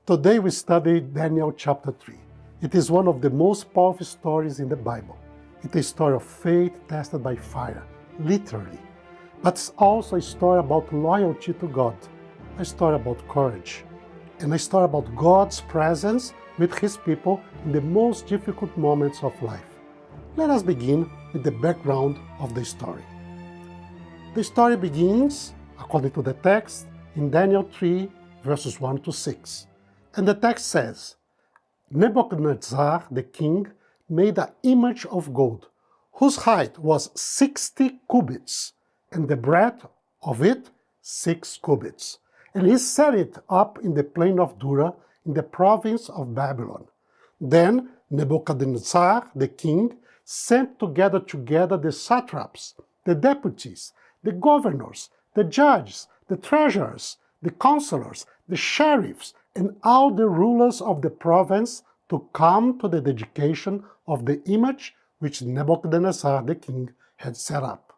Today we study Daniel chapter 3. It is one of the most powerful stories in the Bible. It is a story of faith tested by fire, literally. But it's also a story about loyalty to God, a story about courage, and a story about God's presence with His people in the most difficult moments of life. Let us begin with the background of the story. The story begins, according to the text, in Daniel 3, verses 1 to 6. And the text says, Nebuchadnezzar, the king, made an image of gold, whose height was 60 cubits, and the breadth of it 6 cubits. And he set it up in the plain of Dura, in the province of Babylon. Then Nebuchadnezzar, the king, sent together the satraps, the deputies, the governors, the judges, the treasurers, the counselors, the sheriffs, and all the rulers of the province to come to the dedication of the image which Nebuchadnezzar the king had set up.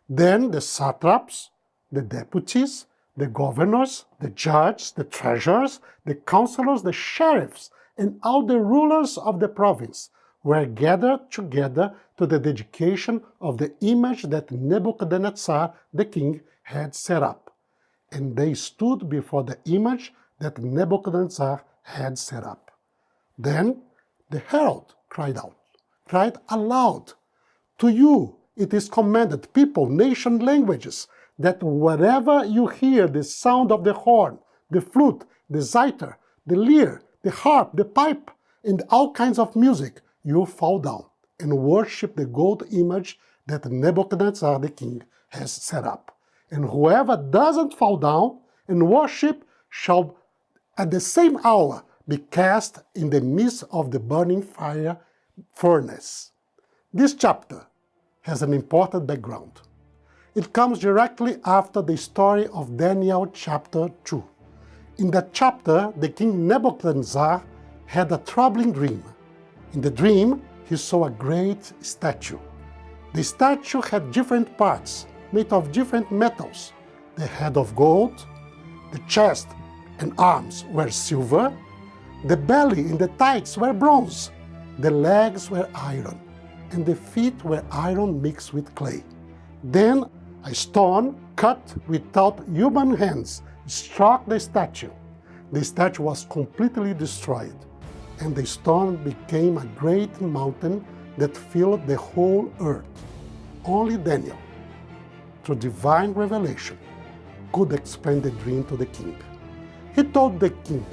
Then the satraps, the deputies, the governors, the judges, the treasurers, the counselors, the sheriffs, and all the rulers of the province were gathered together to the dedication of the image that Nebuchadnezzar the king had set up. And they stood before the image that Nebuchadnezzar had set up. Then the herald cried aloud, "To you it is commanded, people, nation, languages, that wherever you hear the sound of the horn, the flute, the zither, the lyre, the harp, the pipe, and all kinds of music, you fall down and worship the gold image that Nebuchadnezzar the king has set up. And whoever doesn't fall down and worship shall at the same hour be cast in the midst of the burning fire furnace." This chapter has an important background. It comes directly after the story of Daniel chapter 2. In that chapter, the king Nebuchadnezzar had a troubling dream. In the dream, he saw a great statue. The statue had different parts, made of different metals. The head of gold, the chest and arms were silver, the belly and the thighs were bronze, the legs were iron, and the feet were iron mixed with clay. Then a stone cut without human hands struck the statue. The statue was completely destroyed, and the stone became a great mountain that filled the whole earth. Only Daniel, through divine revelation, could explain the dream to the king. He told the king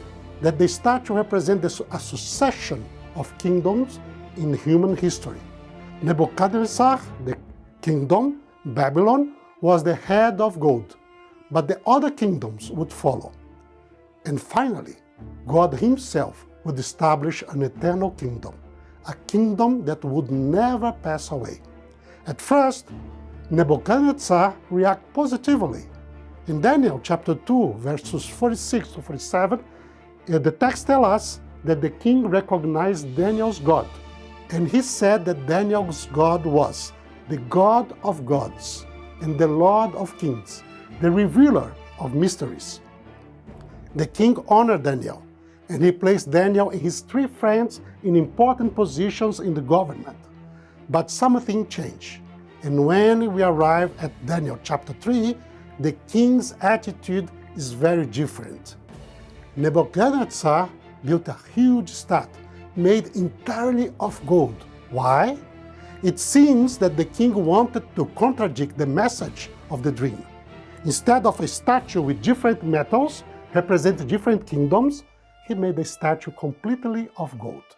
that the statue represented a succession of kingdoms in human history. Nebuchadnezzar, the kingdom, Babylon, was the head of gold, but the other kingdoms would follow. And finally, God Himself would establish an eternal kingdom, a kingdom that would never pass away. At first, Nebuchadnezzar reacted positively. In Daniel chapter 2, verses 46 to 47, the text tells us that the king recognized Daniel's God, and he said that Daniel's God was the God of gods and the Lord of kings, the revealer of mysteries. The king honored Daniel, and he placed Daniel and his 3 friends in important positions in the government. But something changed, and when we arrive at Daniel chapter 3, the king's attitude is very different. Nebuchadnezzar built a huge statue made entirely of gold. Why? It seems that the king wanted to contradict the message of the dream. Instead of a statue with different metals representing different kingdoms, he made a statue completely of gold,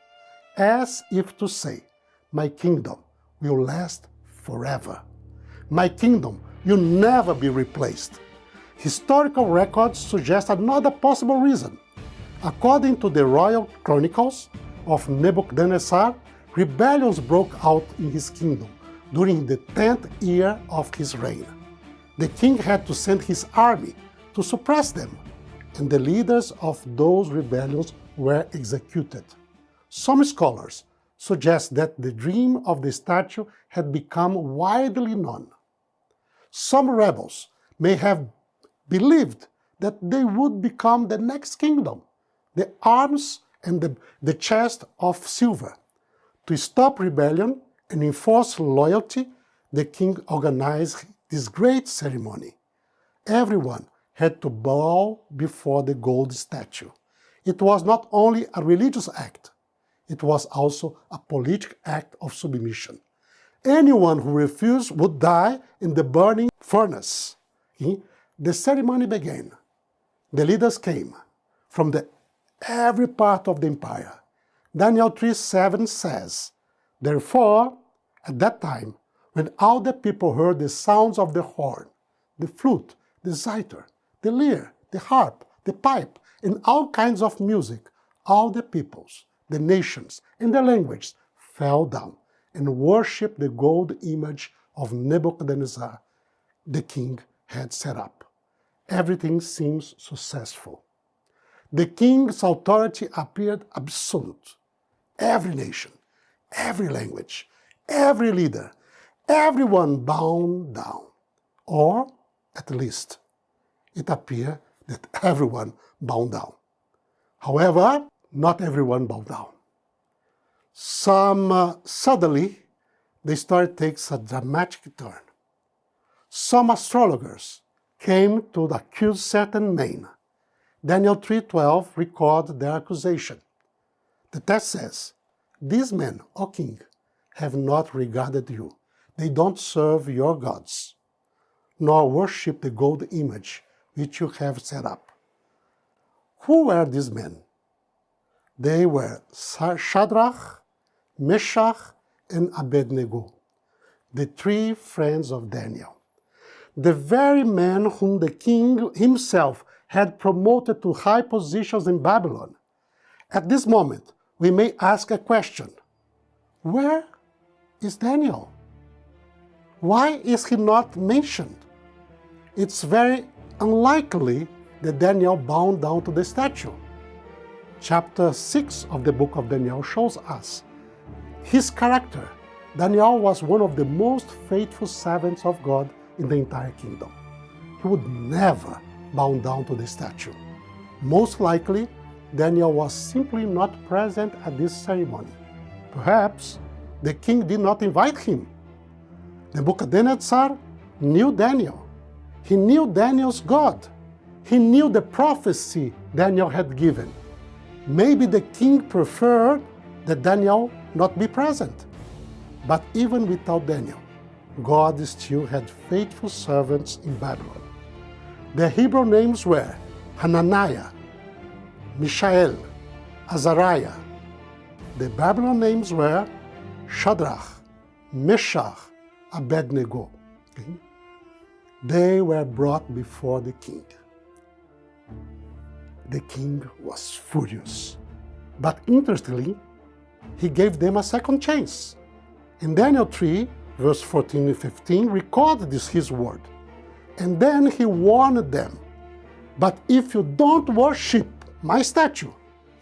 as if to say, "My kingdom will last forever. My kingdom will never be replaced." Historical records suggest another possible reason. According to the royal chronicles of Nebuchadnezzar, rebellions broke out in his kingdom during the 10th year of his reign. The king had to send his army to suppress them, and the leaders of those rebellions were executed. Some scholars suggest that the dream of the statue had become widely known. Some rebels may have believed that they would become the next kingdom, the arms and the chest of silver. To stop rebellion and enforce loyalty, the king organized this great ceremony. Everyone had to bow before the gold statue. It was not only a religious act, it was also a political act of submission. Anyone who refused would die in the burning furnace. The ceremony began. The leaders came from every part of the empire. Daniel 3:7 says, "Therefore, at that time, when all the people heard the sounds of the horn, the flute, the zither, the lyre, the harp, the pipe, and all kinds of music, all the peoples, the nations, and the languages fell down and worshipped the gold image of Nebuchadnezzar, the king had set up." Everything seems successful. The king's authority appeared absolute. Every nation, every language, every leader, everyone bowed down. Or, at least, it appeared that everyone bowed down. However, not everyone bowed down. Suddenly, the story takes a dramatic turn. Some astrologers came to accuse certain men. Daniel 3:12 records their accusation. The text says, "These men, O king, have not regarded you. They don't serve your gods, nor worship the gold image which you have set up." Who were these men? They were Shadrach, Meshach, and Abednego, the three friends of Daniel. The very men whom the king himself had promoted to high positions in Babylon. At this moment, we may ask a question. Where is Daniel? Why is he not mentioned? It's very unlikely that Daniel bowed down to the statue. Chapter 6 of the book of Daniel shows us his character. Daniel was one of the most faithful servants of God in the entire kingdom. He would never bow down to the statue. Most likely, Daniel was simply not present at this ceremony. Perhaps the king did not invite him. Nebuchadnezzar knew Daniel. He knew Daniel's God. He knew the prophecy Daniel had given. Maybe the king preferred that Daniel not be present. But even without Daniel, God still had faithful servants in Babylon. Their Hebrew names were Hananiah, Mishael, Azariah. The Babylon names were Shadrach, Meshach, Abednego. They were brought before the king. The king was furious. But interestingly, he gave them a second chance. In Daniel 3, verse 14 and 15, record his word. And then he warned them, "But if you don't worship my statue,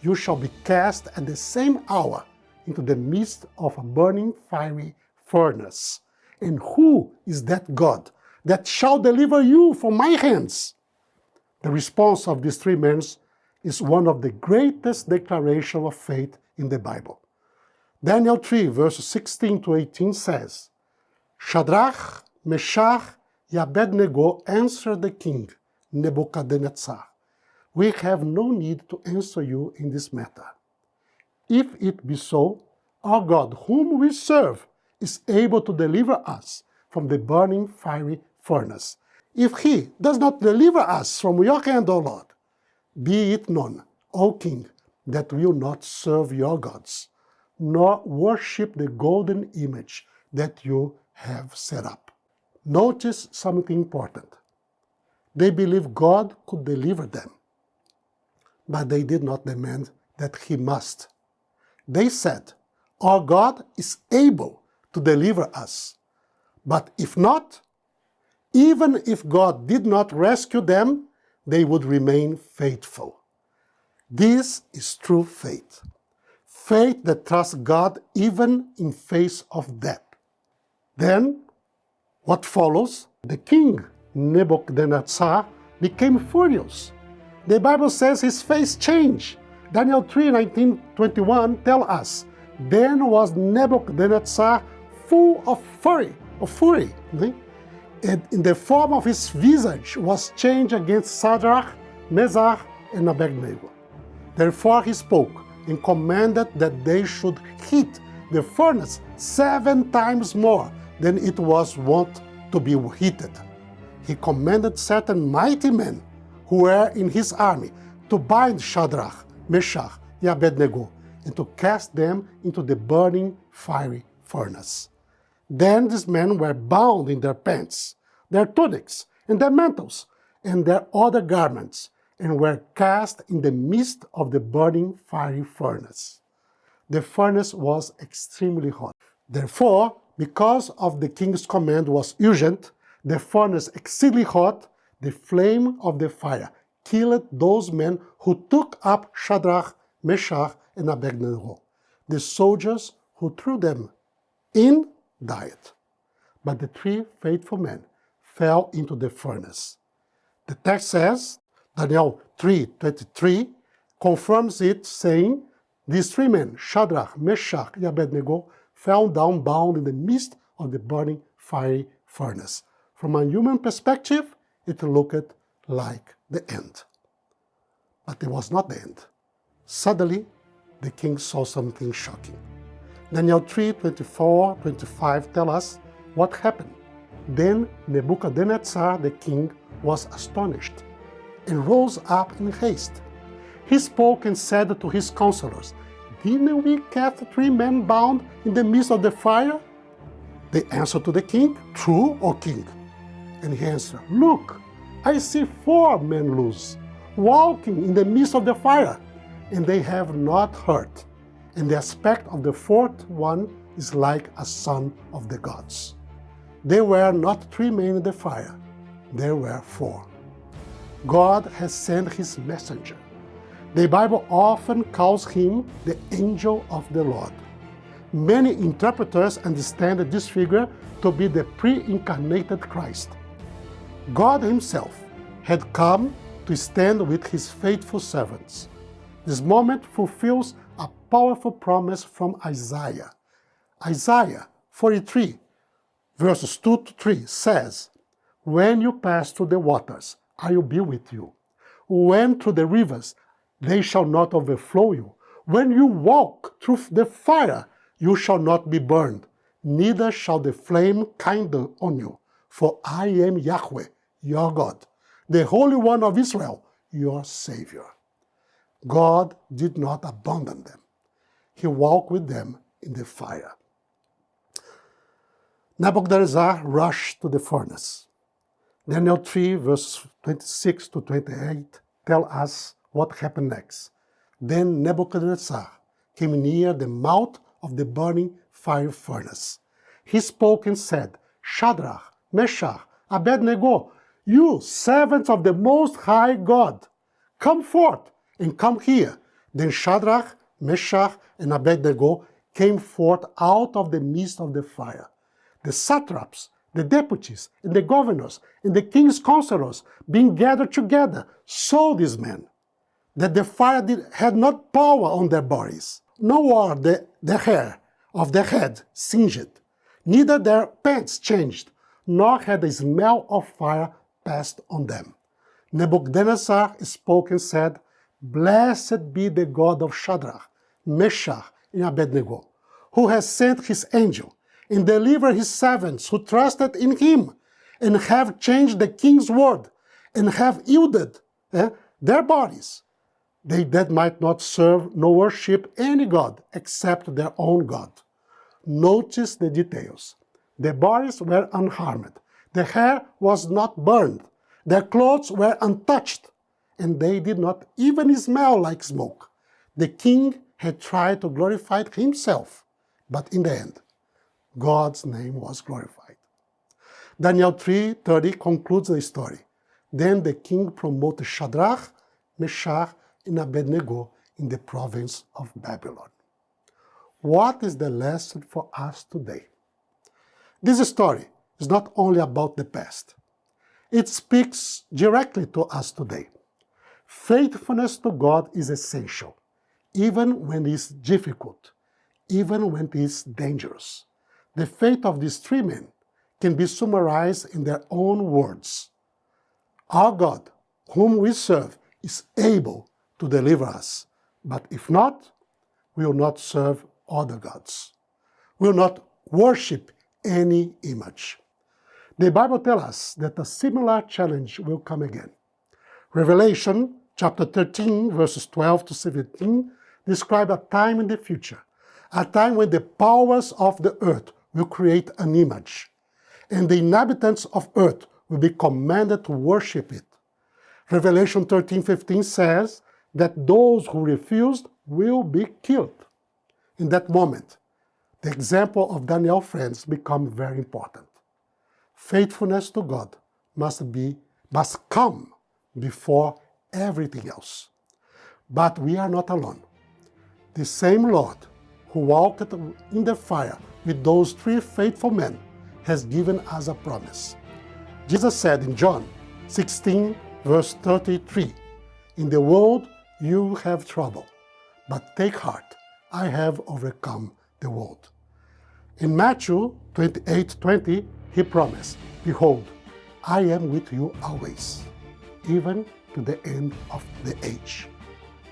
you shall be cast at the same hour into the midst of a burning fiery furnace. And who is that God that shall deliver you from my hands?" The response of these three men is one of the greatest declarations of faith in the Bible. Daniel 3, verses 16 to 18 says, "Shadrach, Meshach, and Abednego answered the king, Nebuchadnezzar, we have no need to answer you in this matter. If it be so, our God, whom we serve, is able to deliver us from the burning fiery furnace. If he does not deliver us from your hand, O Lord, be it known, O king, that we will not serve your gods, nor worship the golden image that you have set up." Notice something important. They believed God could deliver them, but they did not demand that he must. They said, "Our God is able to deliver us. But if not, even if God did not rescue them, they would remain faithful." This is true faith. Faith that trusts God even in face of death. Then, what follows? The king, Nebuchadnezzar, became furious. The Bible says his face changed, Daniel 3:19-21 tell us, then was Nebuchadnezzar full of fury, and in the form of his visage was changed against Shadrach, Meshach, and Abednego. Therefore he spoke and commanded that they should heat the furnace 7 times more than it was wont to be heated. He commanded certain mighty men who were in his army to bind Shadrach, Meshach, and Abednego, and to cast them into the burning fiery furnace. Then these men were bound in their pants, their tunics, and their mantles, and their other garments, and were cast in the midst of the burning fiery furnace. The furnace was extremely hot. Therefore, because of the king's command was urgent, the furnace exceedingly hot, the flame of the fire killed those men who took up Shadrach, Meshach, and Abednego. The soldiers who threw them in died, but the 3 faithful men fell into the furnace. The text says, Daniel 3:23 confirms it, saying, these 3 men, Shadrach, Meshach, and Abednego, fell down bound in the midst of the burning fiery furnace. From a human perspective, it looked like the end. But it was not the end. Suddenly, the king saw something shocking. Daniel 3:24-25 tell us what happened. Then Nebuchadnezzar the king was astonished and rose up in haste. He spoke and said to his counselors, didn't we cast 3 men bound in the midst of the fire? They answered to the king, true, O king. And he answered, look, I see 4 men loose, walking in the midst of the fire, and they have not hurt. And the aspect of the 4th one is like a son of the gods. There were not 3 men in the fire, there were 4. God has sent his messenger. The Bible often calls him the angel of the Lord. Many interpreters understand this figure to be the pre-incarnated Christ. God himself had come to stand with his faithful servants. This moment fulfills a powerful promise from Isaiah. Isaiah 43, verses 2-3 says, when you pass through the waters, I will be with you. When through the rivers, they shall not overflow you. When you walk through the fire, you shall not be burned, neither shall the flame kindle on you. For I am Yahweh, your God, the Holy One of Israel, your Savior. God did not abandon them. He walked with them in the fire. Nebuchadnezzar rushed to the furnace. Daniel 3, verses 26-28 tell us what happened next. Then Nebuchadnezzar came near the mouth of the burning fire furnace. He spoke and said, Shadrach, Meshach, Abednego, you servants of the Most High God, come forth and come here. Then Shadrach, Meshach, and Abednego came forth out of the midst of the fire. The satraps, the deputies, and the governors, and the king's counselors, being gathered together, saw these men, that the fire had not power on their bodies, nor the hair of their head singed, neither their pants changed, nor had the smell of fire passed on them. Nebuchadnezzar spoke and said, Blessed be the God of Shadrach, Meshach, and Abednego, who has sent his angel and delivered his servants who trusted in him, and have changed the king's word, and have yielded their bodies, they that might not serve nor worship any god except their own God. Notice the details. Their bodies were unharmed, their hair was not burned, their clothes were untouched, and they did not even smell like smoke. The king had tried to glorify himself, but in the end, God's name was glorified. Daniel 3:30 concludes the story. Then the king promoted Shadrach, Meshach, and Abednego in the province of Babylon. What is the lesson for us today? This story is not only about the past. It speaks directly to us today. Faithfulness to God is essential. even when it is difficult, even when it is dangerous. The faith of these three men can be summarized in their own words. Our God, whom we serve, is able to deliver us, but if not, we will not serve other gods. We will not worship any image. The Bible tells us that a similar challenge will come again. Revelation chapter 13, verses 12 to 17, describe a time in the future, a time when the powers of the earth will create an image, and the inhabitants of earth will be commanded to worship it. Revelation 13:15 says that those who refused will be killed. In that moment, the example of Daniel's friends becomes very important. Faithfulness to God must come before everything else. But we are not alone. The same Lord who walked in the fire with those three faithful men has given us a promise. Jesus said in John 16, verse 33, "In the world you have trouble, but take heart, I have overcome the world." In Matthew 28:20, he promised, "Behold, I am with you always, even to the end of the age."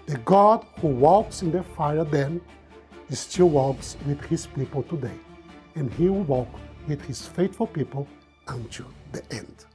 The God who walks in the fire then still walks with his people today, and he will walk with his faithful people until the end.